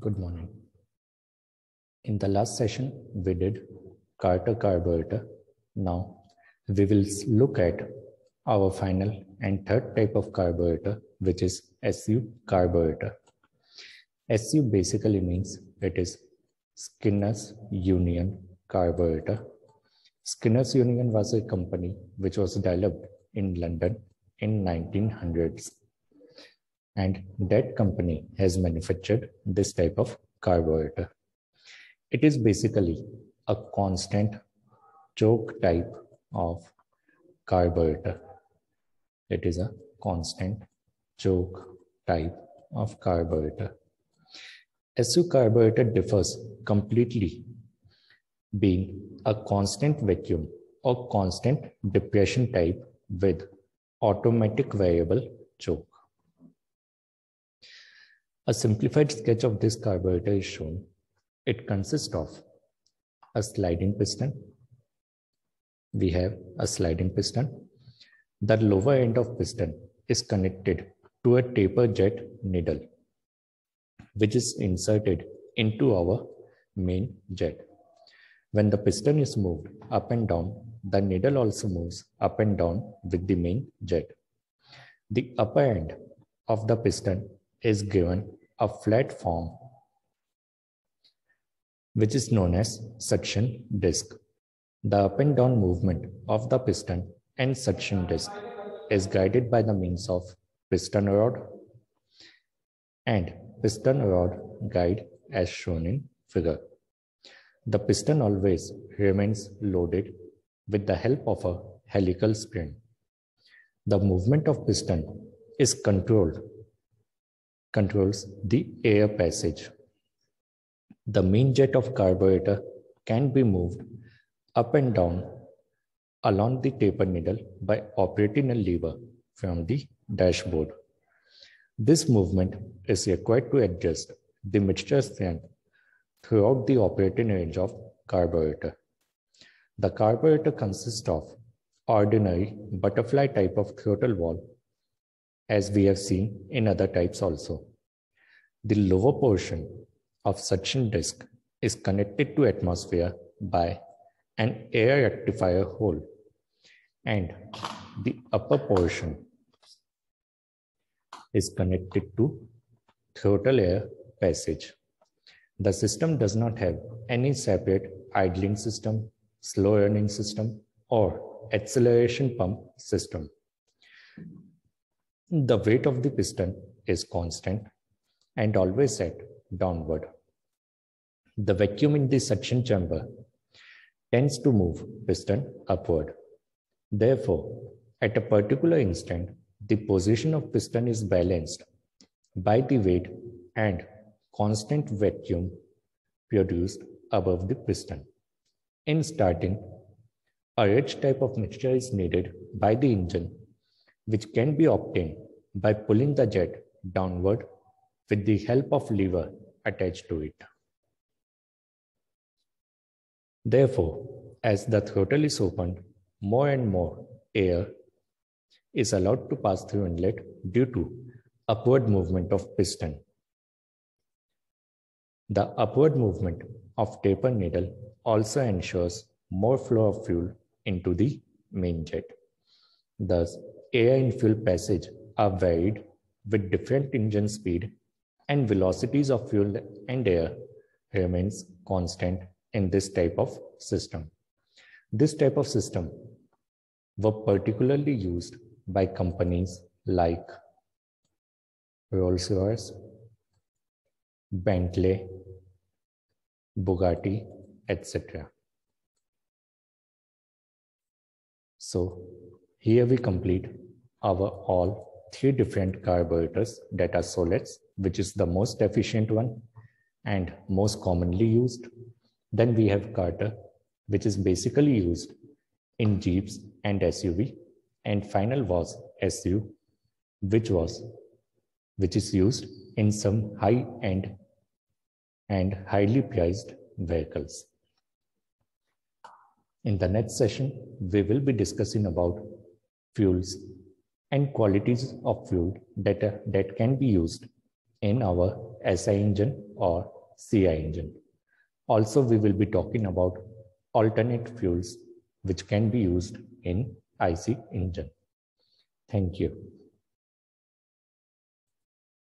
Good morning. In the last session, we did Carter carburetor. Now, we will look at our final and third type of carburetor, which is SU carburetor. SU basically means it is Skinner's Union carburetor. Skinner's Union was a company which was developed in London in 1900s. And that company has manufactured this type of carburetor. It is basically a constant choke type of carburetor. It is a constant choke type of carburetor. SU carburetor differs completely being a constant vacuum or constant depression type with automatic variable choke. A simplified sketch of this carburetor is shown. It consists of a sliding piston. We have a sliding piston. The lower end of piston is connected to a taper jet needle, which is inserted into our main jet. When the piston is moved up and down, the needle also moves up and down with the main jet. The upper end of the piston is given a flat form, which is known as suction disc. The up and down movement of the piston and suction disc is guided by the means of piston rod and piston rod guide as shown in figure. The piston always remains loaded with the help of a helical spring. The movement of piston is controls the air passage. The main jet of carburetor can be moved up and down along the taper needle by operating a lever from the dashboard. This movement is required to adjust the mixture strength throughout the operating range of carburetor. The carburetor consists of ordinary butterfly type of throttle valve, as we have seen in other types also. The lower portion of suction disc is connected to atmosphere by an air rectifier hole, and the upper portion is connected to throttle air passage. The system does not have any separate idling system, slow running system, or acceleration pump system. The weight of the piston is constant and always set downward. The vacuum in the suction chamber tends to move piston upward. Therefore, at a particular instant, the position of piston is balanced by the weight and constant vacuum produced above the piston. In starting, a rich type of mixture is needed by the engine, which can be obtained by pulling the jet downward with the help of lever attached to it. Therefore, as the throttle is opened, more and more air is allowed to pass through inlet due to upward movement of piston. The upward movement of taper needle also ensures more flow of fuel into the main jet. Thus, air and fuel passage are varied with different engine speed, and velocities of fuel and air remains constant in this type of system. This type of system were particularly used by companies like Rolls-Royce, Bentley, Bugatti, etc. So here we complete our all three different carburetors that are solids, which is the most efficient one and most commonly used. Then we have Carter, which is basically used in Jeeps and SUV, and final was SU, which is used in some high-end and highly priced vehicles. In the next session, we will be discussing about fuels and qualities of fuel that can be used in our SI engine or CI engine. Also, we will be talking about alternate fuels which can be used in IC engine. Thank you.